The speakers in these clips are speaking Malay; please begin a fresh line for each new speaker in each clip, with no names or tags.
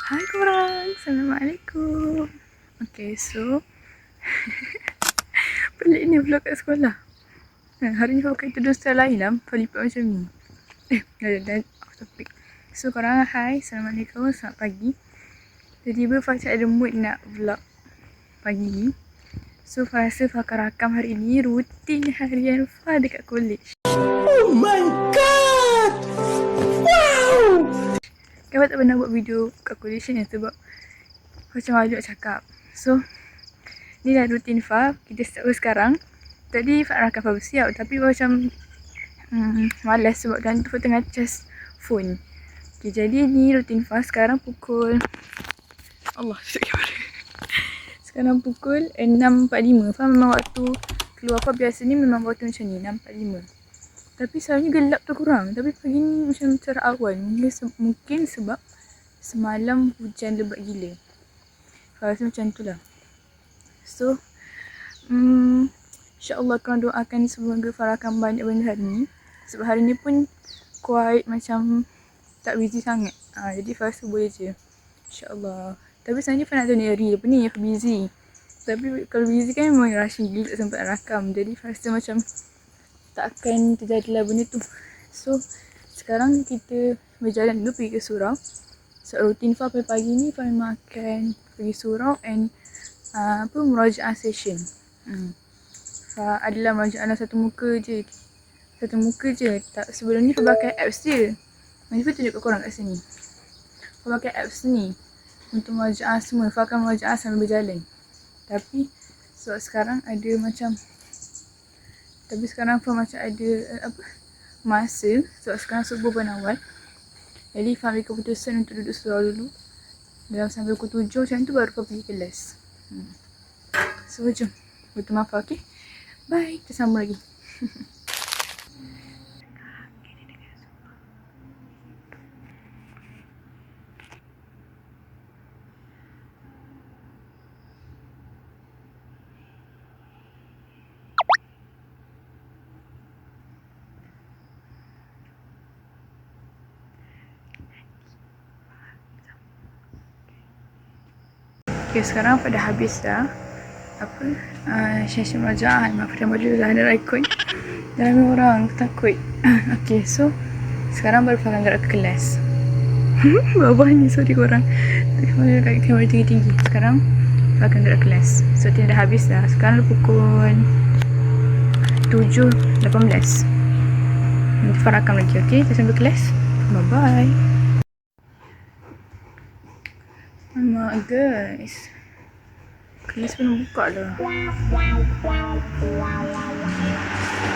Hai korang, Assalamualaikum. Okay, so pelik ni vlog kat sekolah. Hari ni pakai tudung style lain lah, lipat macam ni. Dah off topic. So korang, hai, Assalamualaikum, selamat pagi. Tiba-tiba Fah ada mood nak vlog pagi ni. So Fah rasa Fah akan rakam hari ni rutin harian Fah dekat college.
Oh my god! Wow!
Kan tak pernah buat video kat college ni sebab macam malu nak cakap. So ni dah rutin Fah. Kita start sekarang. Tadi Fah rakam Fah bersiap tapi macam malas sebab dan tu tengah charge phone. Okay, jadi ni rutin Fah sekarang pukul Allah sekarang pukul 6.45. Fah memang waktu keluar Fah biasa ni memang waktu macam ni 6.45. Tapi selalunya gelap tu kurang. Tapi pagi ni macam cerah awan. Mungkin sebab semalam hujan lebat gila. Fah rasa macam tu lah. So InsyaAllah korang doakan semoga Fah akan banyak benda hari ni. Sebab hari ni pun quite macam tak busy sangat. Jadi Fah rasa boleh je. InsyaAllah. Tapi sebenarnya Fah nak tahu ni hari apa ni Fah busy. Tapi kalau busy kan memang rushing gila tak sempat rakam. Jadi Fah rasa macam tak akan terjadilah benda tu. So sekarang kita berjalan dulu pergi ke surau. So rutin Fah pagi ni Fah memang akan pergi surau and murajaah session. Fah adalah murajaah satu muka je. Tak, sebelum ni Fah pakai apps je. Nanti Fah tunjuk kat korang kat sini. Fah pakai apps ni untuk murajaah semua. Fah akan murajaah sambil berjalan. Tapi sebab sekarang ada macam Fah macam ada masa. Sebab sekarang subuh pun awal. Jadi Fah ambil keputusan untuk duduk surau dulu. Dalam sampai pukul 7 macam tu baru Fah pergi kelas. So jom bertemu Fah, okay? Bye, kita sambung lagi. Okay, sekarang pada habis dah sesi murajaah. Maaf dah malu dah ada rekod. Dah ramai orang takut. Okay, so sekarang baru Fah akan gerak ke kelas. Bawah ni, sorry korang. Kamera tinggi-tinggi. Sekarang Fah akan gerak kelas. So dah habis dah. Sekarang pukul 7.18. Nanti Fah rakam lagi, okay? Kita sampai kelas. Bye-bye. Alamak guys, kelas belum buka lah.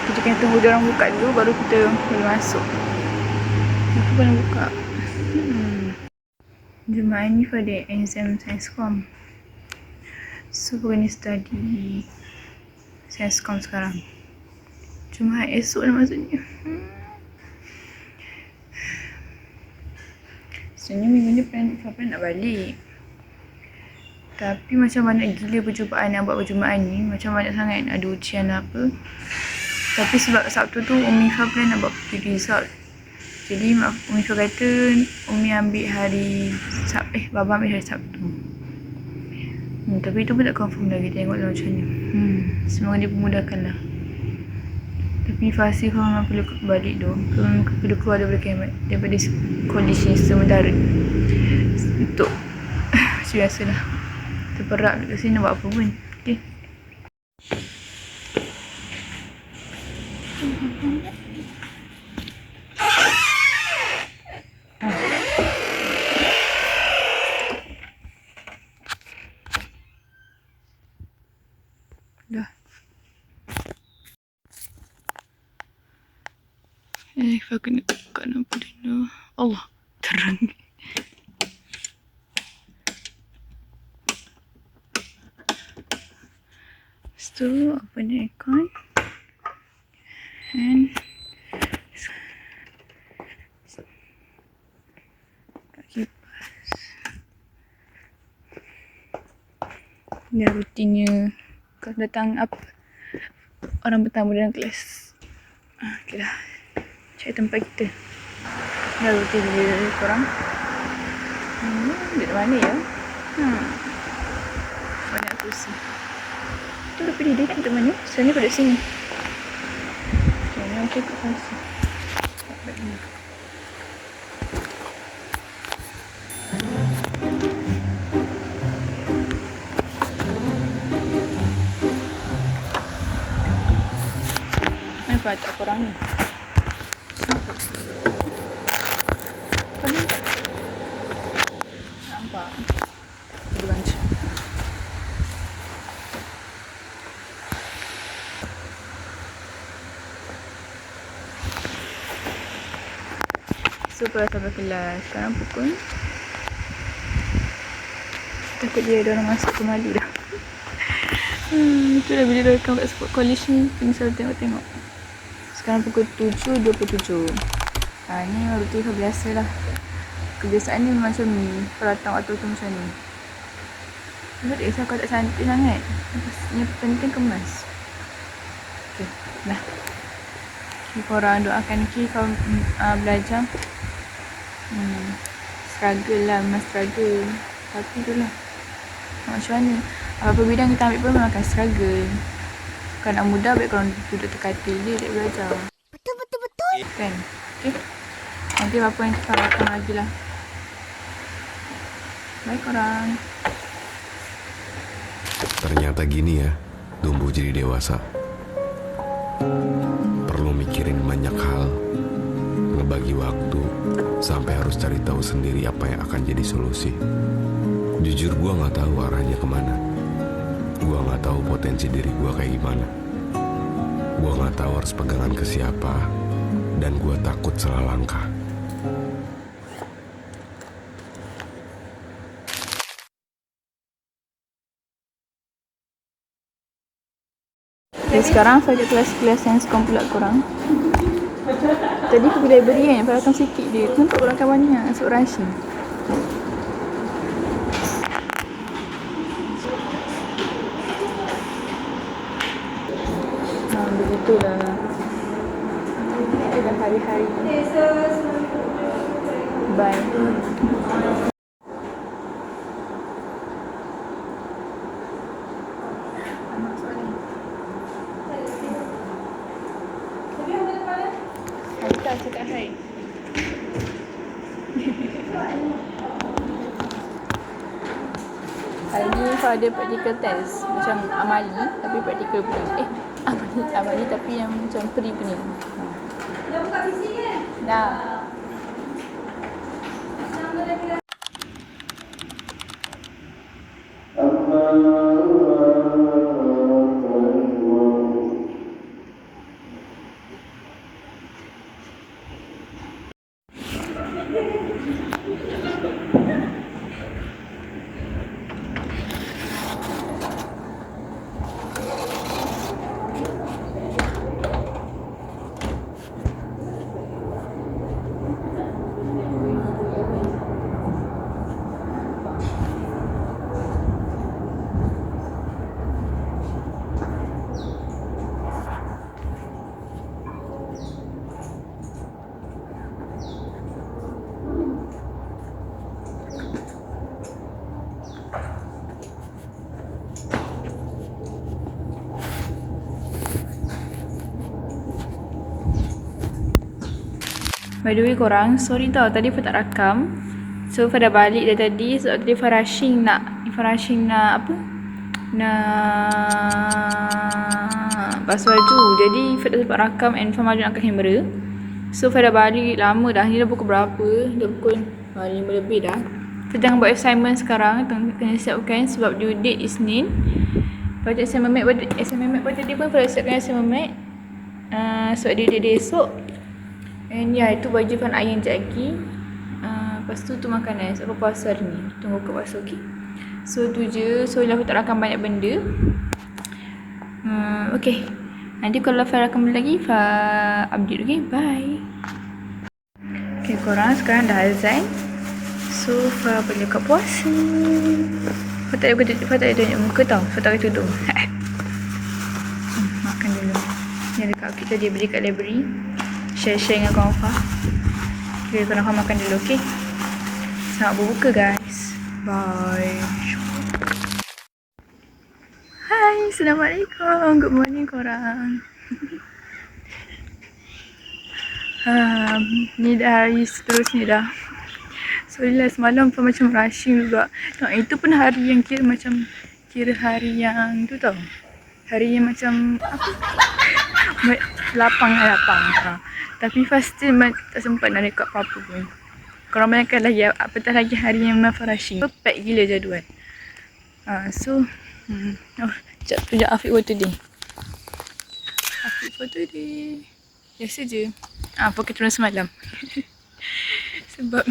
Kita kena tunggu dia orang buka dulu baru kita boleh masuk. Kenapa belum buka? Jumaat ni pada exam Sainscom. So aku kena study Sainscom sekarang. Jumaat esok lah maksudnya. Sebenarnya minggu ni Fah nak balik. Tapi macam banyak gila percubaan nak buat perjumpaan ni. Macam banyak sangat ada ujian apa. Tapi sebab Sabtu tu Umi Fah plan nak buat pergi result. Jadi Umi Fah kata Umi ambil hari Baba ambil hari Sabtu. Tapi itu pun tak confirm lagi. Tengoklah macam mana. Semoga dia pemudahkan lah. Tapi Fah rasa Fah memang perlu balik tu. Memang perlu keluar daripada kondisi sementara. Untuk macam biasalah. Terperak dekat sini nak buat apa pun. Okay. Dah. Fah kena buka lampu dulu. Allah, terang. Lepas tu, open the aircon. And kipas. Dah rutinnya kalau datang orang pertama dalam kelas. Okay dah. Cari tempat kita. Dah rutin dia korang. Dia Kat mana ya? Banyak kursi. Tu dah pilih dia kat mana? Sebenarnya kat sini. Sebenarnya okey kat kursi. Nampak tak korang ni? Apa ni? Nampak. Ada lunch. So, pada sampai kelas. Sekarang pukul. Takut dia ada orang masuk ke malu dah. Itulah bila dia rekam kat Sport College ni. Kena selalu tengok-tengok. Sekarang pukul 7.27. Ni rutin biasa lah. Kebiasaan ni macam ni. Kalau datang waktu tu macam ni. Tak kisah kau tak cantik sangat. Yang penting kemas. Okay, dah. Korang doakan Ki kau belajar. Struggle lah, memang struggle. Tapi itulah. Macam mana? Apa bidang kita ambil pun memang akan struggle. Bukan nak mudah, baik korang duduk terkatil je tak belajar. Betul. Kan? Okay. Nanti apa yang kita akan lagi lah. Bye korang.
Ternyata gini ya, tumbuh jadi dewasa. Perlu mikirin banyak hal, ngebagi waktu, sampai harus cari tahu sendiri apa yang akan jadi solusi. Jujur gue gak tahu arahnya kemana. Gue gak tahu potensi diri gue kayak gimana. Gue gak tahu harus pegangan ke siapa, dan gue takut salah langkah.
Okay, sekarang saya kat kelas sains kom pula korang. Tadi pergi library kan, pada datang sikit dia. Nampak orang kawannya, masuk rushing. Begitulah. Itu dah hari-hari. Bye. Kita cakap hai. Hari ni ada practical test macam amali tapi practical pula. Amali tapi yang macam pre punya. Dah buka PC kan? Dah. By the way korang, sorry tau tadi Fah tak rakam. So Fah dah balik dah tadi sebab tadi Fah rushing nak apa? Nak basuh baju. Jadi Fah tak sempat rakam and Fah malu nak angkat kamera. So Fah dah balik lama dah. Ni dah pukul berapa? Dah pukul 5 lebih dah. Fah tengah buat assignment sekarang. Kena siapkan sebab due date Isnin. Lepas tu assignment mat tadi pun Fah dah siapkan assignment mat. Sebab dia esok. And ya, itu baju Fah nak iron sekejap lagi. Lepas tu makanan sebab puasa hari ni. Tunggu ke puasa, okay? So tu je. So Fah tak rakam banyak benda. Okay. Nanti kalau Fah rakam lagi Fah update, okay? Bye. Okay korang, sekarang dah azan. So Fah boleh buka puasa. Fah tak ada tunjuk muka tau. Fah tak ada tudung. Makan dulu. Ni dekat kita dia beli kat library. Share dengan kawan Fah. Kita korang makan dulu, okay? Selamat berbuka guys. Bye. Hai, Assalamualaikum. Good morning korang. Ni dah hari seterusnya dah. Sorry lah semalam pun macam rushing juga. Itu pun hari yang kira hari yang tu tau. Hari yang macam apa? lapang. Tapi first still tak sempat nak rekod apa-apa pun. Korang bayangkan lagi apatah lagi hari yang memang rushing. Pack gila jadual. Sekejap tunjuk outfit for today. Biasa je. Pakai tudung semalam. Sebab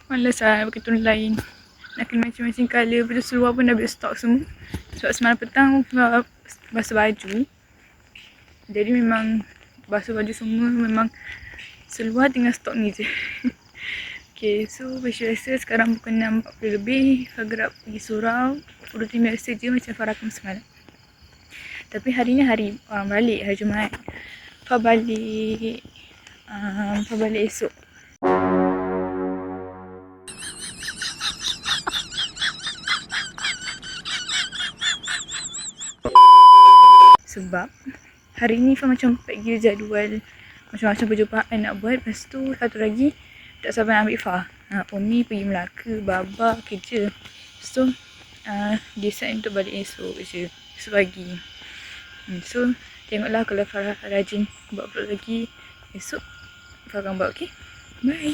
malas lah pakai tudung lain. Nak kena macam-macam colour. Lepas tu seluar pun dah habis stok semua. Sebab semalam petang basuh baju. Jadi memang basuh baju semua. Memang seluar tinggal stok ni je. Okay, so biasa sekarang pukul 6.40 lebih. Fagerak pergi surau. Rutin biasa je macam Farakam semalam. Tapi hari ni hari orang balik, hari Jumaat. Fa balik esok. Sebab hari ni Fa macam pack gila jadual. Macam-macam perjumpaan nak buat. Lepas tu satu lagi tak sabar nak ambil Fa. Umi pergi Melaka, Baba kerja. So decide untuk balik esok je. Esok pagi. So tengoklah kalau Farah rajin buat vlog lagi esok, Farah akan buat. Okay, bye.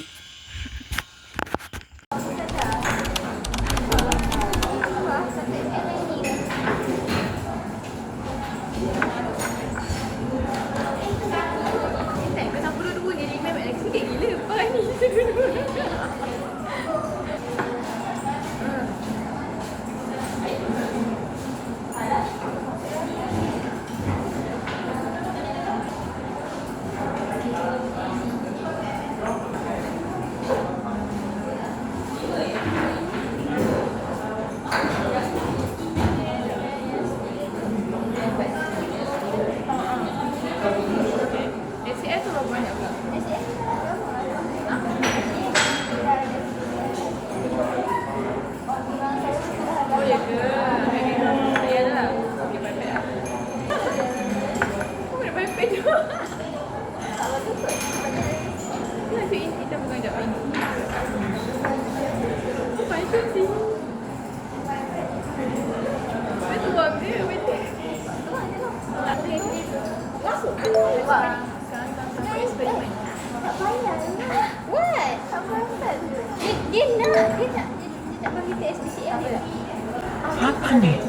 Apa nih?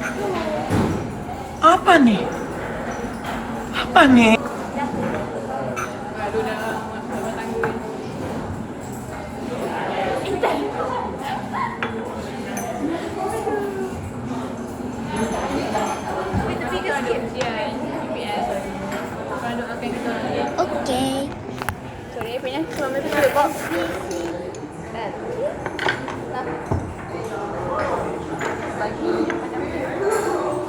Apa nih? Apa nih?
Okay.
Sorry, punya suami tu boleh bawa. Bagi macam ni.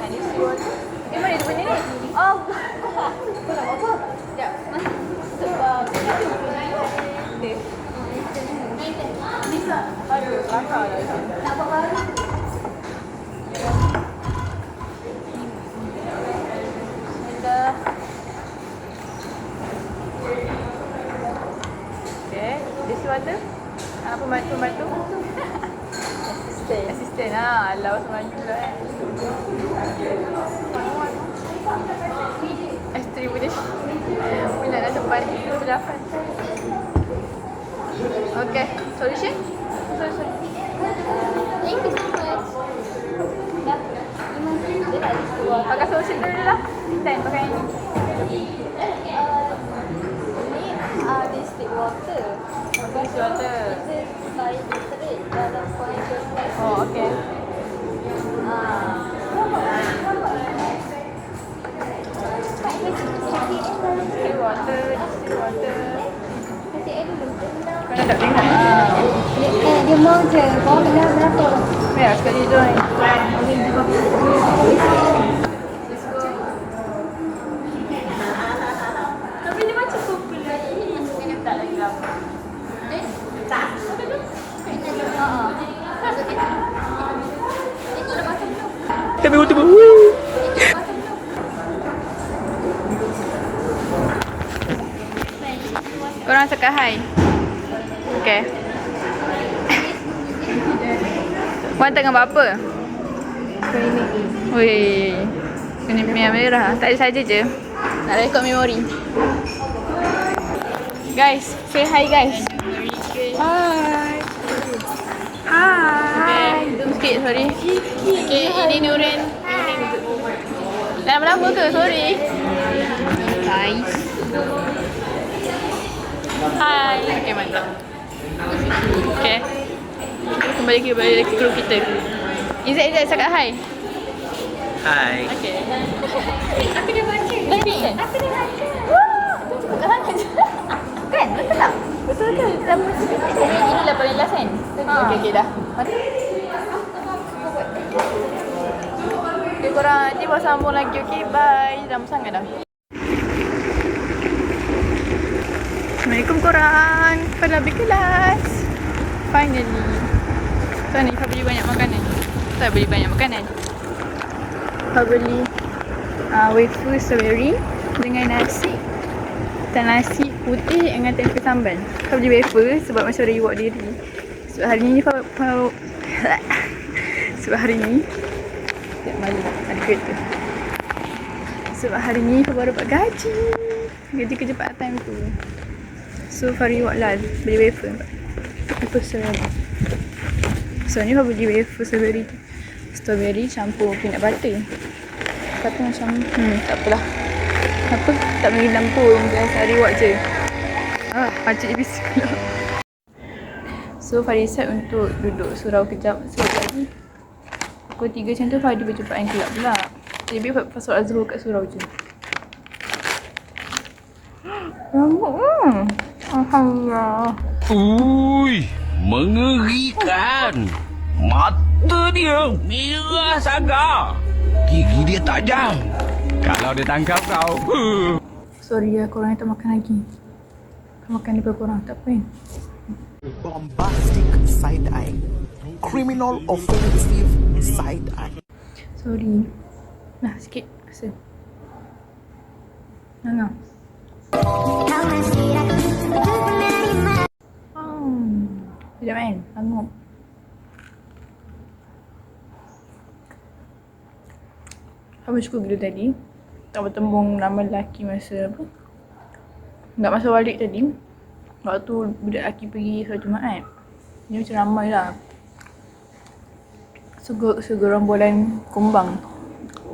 Ini siul. Mana dia punya ni? Oh. Kau nak apa? Sekejap. Sebab Nisa. Aduh, kelakar lah.
Tak apa baru.
Dah. Okay. This one tu? Pembantu. Assistant. Alah, pembantu lah. Isteri punya dah depan 8. Okay. Solution?
English first. Dah. Dia tak ada keluar.
Pakai solution dulu lah. Dan pakai ini.
Ni distilled water.
Distilled water.
Kita baik straight dalam kualitas.
Oh, okay. Distilled water.
Kasih air dulu.
Kau nak tak dengar?
Dia mau je. Kau kena berapa?
Ya, sekali join. Tapi dia macam popular. Ini masukkan yang tak lagi lama.
Tak. Masukkan.
Tebing tu.
Korang cakap hai. Okay. Wan tengah buat apa? Weh. Ini merah. Tak ada saja je. Nak rekod memori. Guys, say hi guys. Hi. Hi. Zoom sikit, sorry. Okay, ini Nurin. Lama-lama ke? Sorry. Guys. Hai. Okay, mantap. Okay. Kembali ke kru kita. Izzat cakap hi.
Hai.
Okay. Aku dah baca. Aku dah baca. Tepuk kat tangan je. Kan? Betul tak? Betul ke? Inilah paling last kan? Okay, dah. Okay, korang nanti bawa sambung lagi. Okay, bye. Dah sangat dah. Assalamualaikum korang. Pada habis kelas. Finally. So ni Ifah beli banyak makanan. Tak beli banyak makanan. Ifah beli wafer strawberry dengan nasi. Dan nasi putih dengan tempe sambal. Ifah beli wafer sebab macam reward diri. Sebab hari ni Ifah sebab hari ni tak malu ada kereta. Sebab hari ni Ifah baru dapat gaji. Gaji kerja part time tu. So Ifah reward lah beli wafer. Wafer strawberry. So ni Ifah beli wafer strawberry campur peanut butter. Kata macam tak apalah. Apa? Tak menginam pun. Biasa reward je. Pakcik habis pula. So Ifah decide untuk duduk surau kejap. Sebab tadi pukul 3 macam tu Ifah ada perjumpaan kelab pula. Jadi Ifah solat Zuhur kat surau je. Rambut Alhamdulillah.
Ui, mengerikan. Mata dia merah sangat. Gigi dia tajam. Kalau dia tangkap kau.
Sorry ya, korang tak makan lagi. Kau makan daripada korang, tak apa kan?
Bombastic side eye, criminal offensive side eye.
Sorry. Nah, sikit rasa. Nah. Tidak main, anggap. Apa syukur gila tadi. Tak bertembung nama lelaki masa apa. Tak masa balik tadi. Waktu budak lelaki pergi solat Jumaat. Dia macam ramai lah. Segerombolan kumbang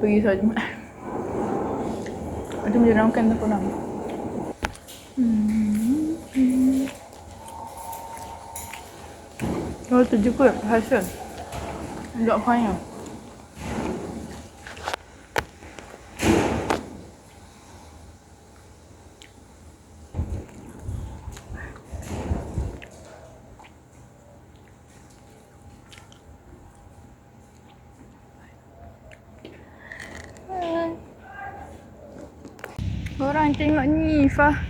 pergi solat Jumaat. Itu menyeramkan tak korang. Oh, tu je kot hasil. Duduk fanya. Korang tengok ni Ifah.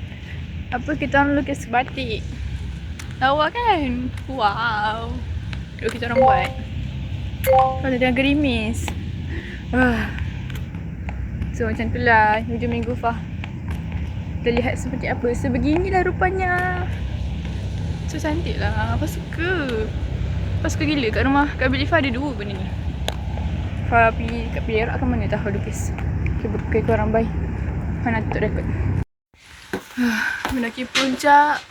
Apa kita orang lukis batik. Lawa kan? Wow. Kalau kita orang buat. Kalau dia gerimis. So macam tu lah hujung minggu Fah. Kita lihat seperti apa. Sebeginilah rupanya. So cantik lah. Fah suka. Fah suka gila. Kat rumah Kak Bil Ifah ada dua benda ni. Fah pergi kat Perak ke mana tak lukis. Okay korang bye. Fah nak tutup rekod. Mendaki puncak.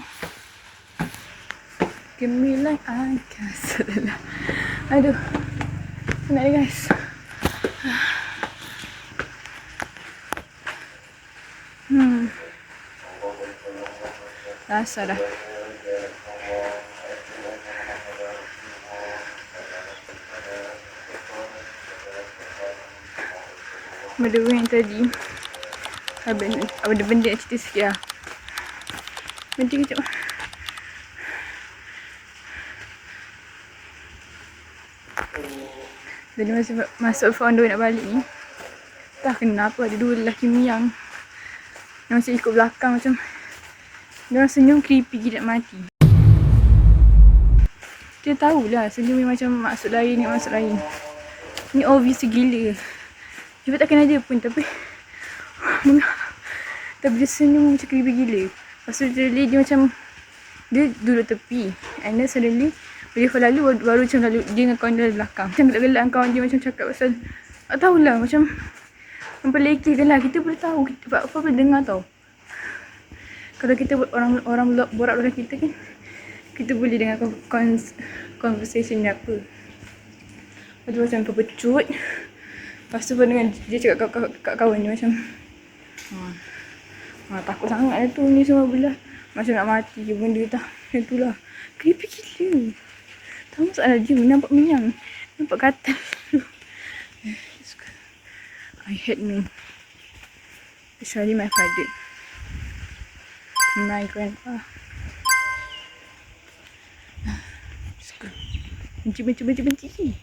Gemilang angkasa. Aduh. Penat ni guys. Rasa dah. Benda yang tadi. Ada benda nak cerita sikit lah. Berhenti kejap. Jadi masuk founder nak balik ni. Tak kenapa ada dua lelaki miang. Yang macam ikut belakang macam. Dia orang senyum creepy gila mati. Dia tahulah senyum ni macam maksud lain ni maksud lain. Ni obvious gila. Dia takkan ada pun tapi tapi dia senyum macam creepy gila. Lepas tu suddenly dia macam dia duduk tepi and then suddenly bila Fah lalu baru macam lalu dia dengan kawan dia belakang. Macam gelak-gelak kawan dia macam cakap pasal tak tahulah macam memperlekehkan lah. Kita boleh tahu Fah boleh dengar tau. Kalau kita orang borak belakang kita kan kita boleh dengar conversation ni apa. Lepas tu macam berpecut. Lepas tu pun dengan dia cakap kat kawan dia macam takut sangat lah tu ni semua belah. Macam nak mati ke benda tak. Macam tu lah. Creepy gila. Tahu masalah dia nampak minyak. Nampak katal. I hate me. Especially my father. My grandpa. Benci.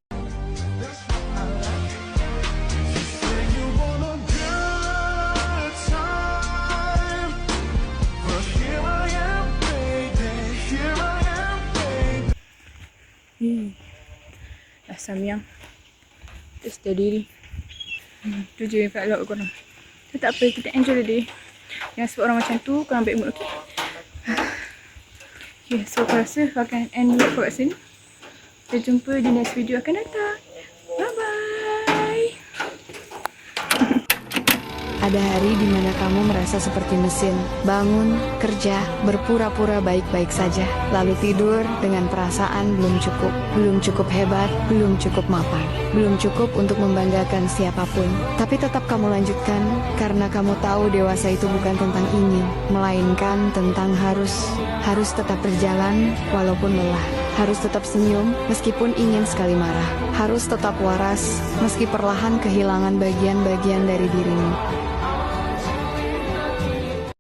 Asam yang terus dah diri. Tu je kat log korang. So, tak apa, kita enjoy the day. Jangan sebab orang macam tu, korang ambil mood, okay? Okay, so aku rasa aku akan end vlog kat sini. Kita jumpa di next video akan datang. Bye-bye.
Ada hari di mana kamu merasa seperti mesin, bangun, kerja, berpura-pura baik-baik saja, lalu tidur dengan perasaan belum cukup hebat, belum cukup mapan, belum cukup untuk membanggakan siapapun. Tapi tetap kamu lanjutkan, karena kamu tahu dewasa itu bukan tentang ingin, melainkan tentang harus tetap berjalan walaupun lelah. Harus tetap senyum meskipun ingin sekali marah. Harus tetap waras meski perlahan kehilangan bagian-bagian dari dirimu.